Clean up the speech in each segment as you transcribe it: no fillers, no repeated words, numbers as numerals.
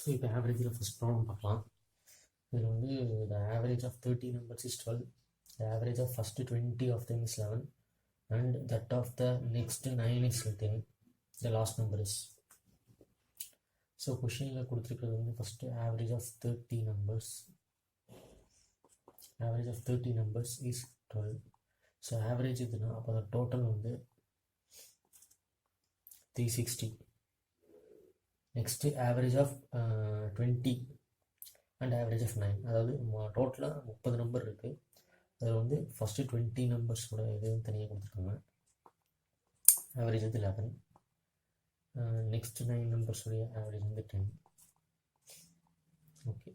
So இப்போ ஆவரேஜில் first problem பார்க்கலாம். இதில் வந்து the average of 30 numbers is 12, the average of first 20 of them is 11, and that of the next 9 is 10, the last number is. So கொஷினில் கொடுத்துருக்கிறது வந்து first average of 30 numbers, average of 30 numbers is 12. So average இதுனா அப்போ அந்த total வந்து 360. Next average of 20 and average of 9. அதாவது டோட்டலாக 30 number இருக்குது. அதில் வந்து ஃபஸ்ட்டு 20 நம்பர்ஸோட இது தனியாக கொடுத்துருக்காங்க. ஆவரேஜ் வந்து 11. நெக்ஸ்ட் 9 நம்பர்ஸுடைய ஆவரேஜ் வந்து 10. ஓகே,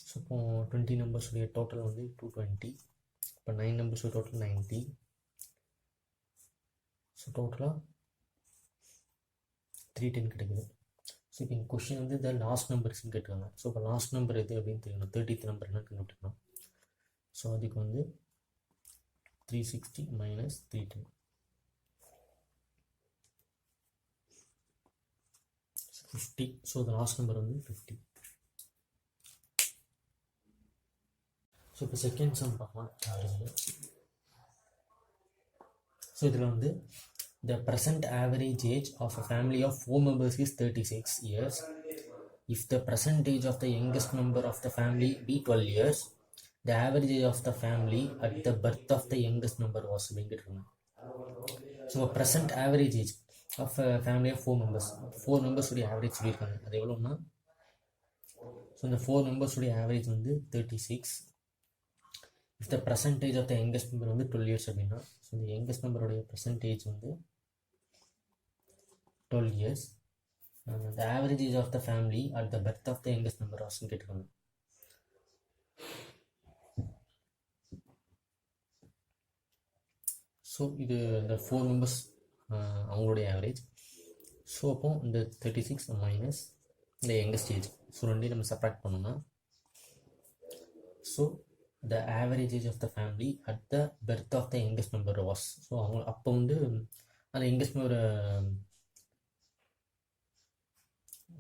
ஸோ இப்போ 20 நம்பர்ஸுடைய டோட்டல் வந்து 220. இப்போ 9 நம்பர்ஸுடைய டோட்டல் 90. ஸோ டோட்டலாக 310 கிடைக்குது. ஸோ இப்போ இந்த கொஷின் வந்து இந்த லாஸ்ட் நம்பர்ஸ்ன்னு கேட்டுருக்காங்க. ஸோ இப்போ லாஸ்ட் நம்பர் எது அப்படின்னு தெரியணும். 30th நம்பர் என்ன கண்டுபிடிக்கணும். ஸோ அதுக்கு வந்து 360 minus 310. 50. So the last number வந்து 50. ஸோ இப்போ செகண்ட் சம் பார்க்கலாம். ஸோ இதில் வந்து the present average age of a family of 4 members is 36 years. If the present age of the youngest member of the family be 12 years, the average age of the family at the birth of the youngest member was அப்படிங்கிட்டு. So present average age of a family of 4 members, 4 members உடைய average சொல்லியிருக்காங்க. அது எவ்வளோன்னா, so இந்த 4 members உடைய average வந்து 36. if the present age of the youngest member வந்து 12 years அப்படின்னா, so இந்த youngest member உடைய present age வந்து 12 years. The average age of the family at the birth of the youngest member was கேட்டிருக்காங்க. So இது இந்த 4 members அவங்களுடைய average. So அப்போ இந்த 36 மைனஸ் இந்த யங்கஸ்ட் ஏஜ், ஸோ ரெண்டையும் நம்ம சப்ராக்ட் பண்ணோம்னா, so the average age of the family at the birth of the youngest member was. So அவங்க அப்போ வந்து அந்த யங்கஸ்ட் மெம்பர்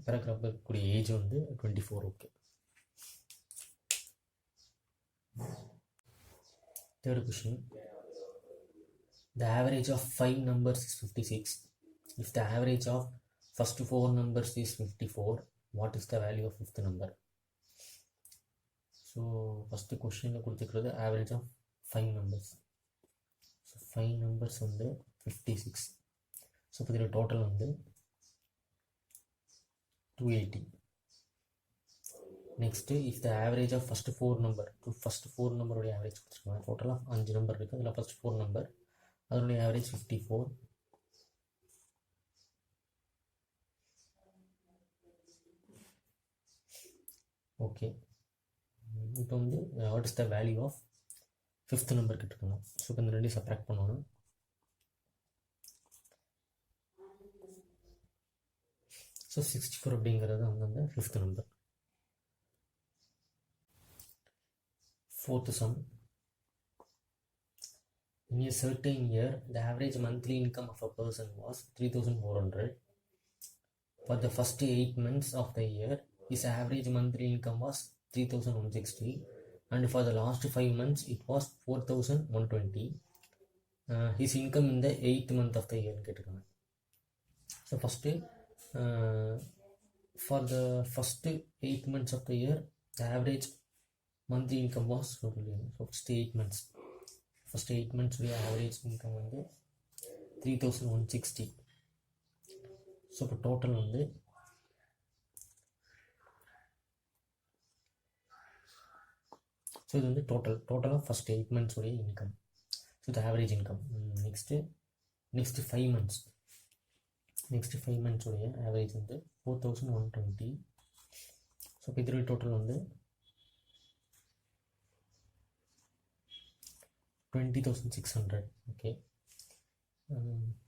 பிறக்கிறக்கூடிய ஏஜ் வந்து 24. Okay, third question. The average of 5 numbers is 56. If the average of first 4 numbers is 54, what is the value of fifth number? So first question கொடுத்துக்கிறது average of 5 numbers. So 5 numbers வந்து 56. So இப்போ இதில் total வந்து 280. Next if the average of first 4 number, first 4 நம்பருடைய average கொடுத்துருக்காங்க. டோட்டலாக 5 number இருக்குது. அதில் first 4 number அதனுடைய ஆவரேஜ் 54. ஓகே, இப்போ வந்து what is the value of fifth number கிட்டருக்கோம். ஸோ இப்போ இந்த ரெண்டையும் சப்ராக்ட் பண்ணோன்னா, ஸோ 64 அப்படிங்கிறது வந்து அந்த fifth number. Fourth some. In a certain year, the average monthly income of a person was 3,400. For the first 8 months of the year, his average monthly income was 3,160, and for the last 5 months, it was 4,120. His income in the 8th month of the year. So first, for the first 8 months of the year, the average monthly income was, so first 8 months. First 8 months உடைய average income வந்து 3,160. So இப்போ total வந்து so இது வந்து டோட்டலாக first 8 months உடைய income. So இது average income. Next 5 months. Next 5 months உடைய ஆவரேஜ் வந்து 4,120. ஸோ இப்போ இதோடைய டோட்டல் வந்து 20,600. ஓகே,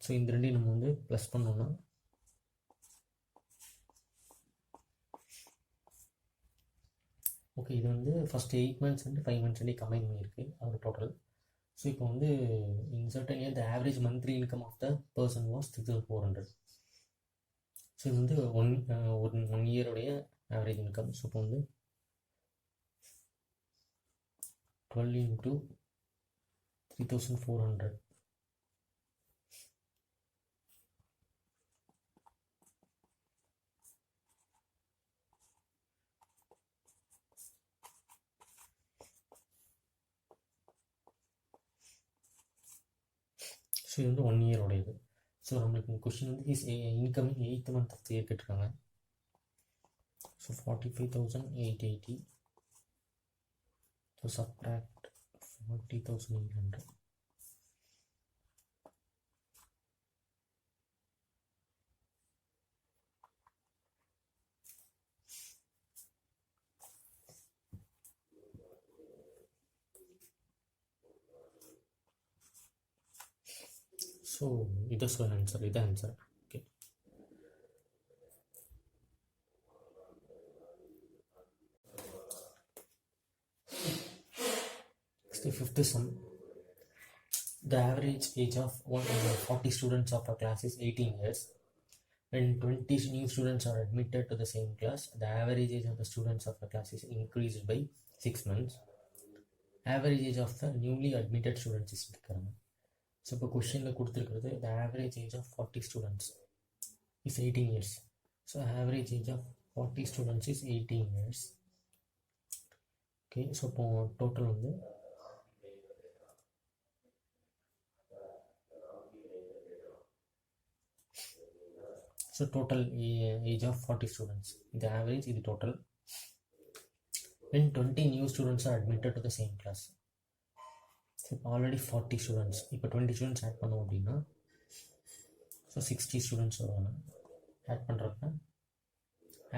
ஸோ இந்த ரெண்டையும் நம்ம வந்து ப்ளஸ் பண்ணோன்னா, ஓகே, இது வந்து ஃபஸ்ட் 8 months வந்து 5 months வந்து கம்பைன் பண்ணியிருக்கு அதோட டோட்டல். ஸோ இப்போ வந்து in certain year the average monthly income of the person was 3,400. So இது வந்து ஒன் இயருடைய ஆவரேஜ் இன்கம். ஸோ இப்போ வந்து 12 into 3,400. ஸோ இது வந்து 1 இயரோடையது. ஸோ நம்மளுக்கு கொஷின் வந்து is incoming 8th month of the year கேட்டிருக்காங்க. ஸோ 45,880. So subtract 40,800. ஸோ இது ஆன்சர். இது answer. Okay. Next, fifth sum. The average age of 40 students of a class is 18 years. When 20 new students are admitted to the same class, the average age of the students of the class is increased by 6 months. Average age of the newly admitted students is கேட்குறாங்க. So இப்போ கொஷினில் கொடுத்துருக்கிறது the average age of 40 students is 18 years. So average age of 40 students is 18 years. Okay. So இப்போ total வந்து so total age of 40 students, the average is the total. When 20 new students are admitted to the same class, so already 40 students, இப்போ 20 students add பண்ணோம் அப்படின்னா so 60 students வருவாங்க. Add பண்ணுறப்ப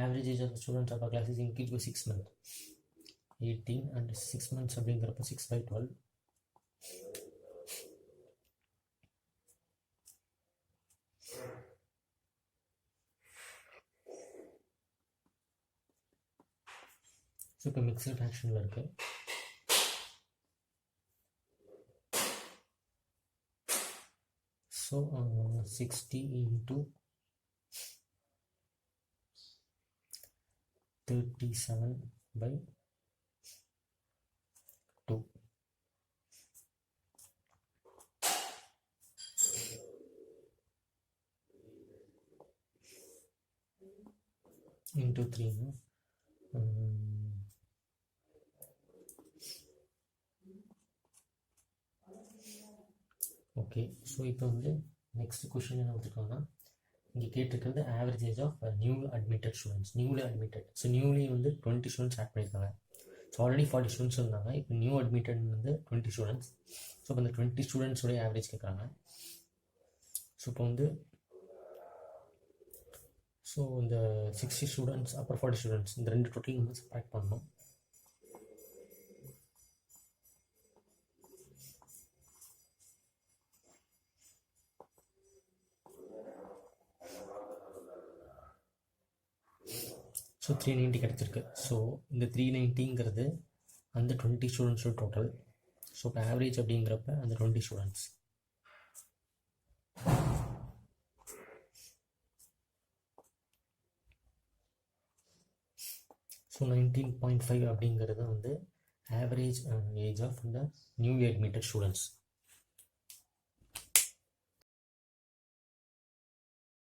average age of the students of a class is increased by 6 months. 18 and 6 months அப்படிங்கிறப்ப 6 by 12. So இப்போ mixed ஃப்ராக்ஷனில் இருக்குது. So 60 into 37 by 2. into 3. Okay. So இப்போ வந்து நெக்ஸ்ட் கொஷின் என்ன கொடுத்துருக்காங்கன்னா இங்கே கேட்டிருக்கிறது average age of new admitted students. Newly admitted. So newly வந்து 20 ஸ்டூடெண்ட்ஸ் ஆட் பண்ணியிருக்காங்க. ஸோ ஆல்ரெடி 40 ஸ்டூடெண்ட்ஸ் இருந்தாங்க. இப்போ நியூ அட்மிட்டட் வந்து 20 ஸ்டூடெண்ட்ஸ். ஸோ இப்போ இந்த 20 ஸ்டூடெண்ட்ஸோடைய ஆவரேஜ் கேட்குறாங்க. ஸோ இப்போ வந்து ஸோ இந்த 60 ஸ்டூடெண்ட்ஸ் அப்புறம் 40 ஸ்டூடெண்ட்ஸ் இந்த ரெண்டு டோட்டல் நம்ம சப்ராக்ட் பண்ணணும். ஸோ 390 கிடச்சிருக்கு. ஸோ இந்த 390ங்கிறது அந்த 20 ஸ்டூடெண்ட்ஸோட டோட்டல். ஸோ இப்போ ஆவரேஜ் அப்படிங்கிறப்ப அந்த 20 ஸ்டூடெண்ட்ஸ். ஸோ 19.5 அப்படிங்கிறது வந்து average age of the newly admitted students.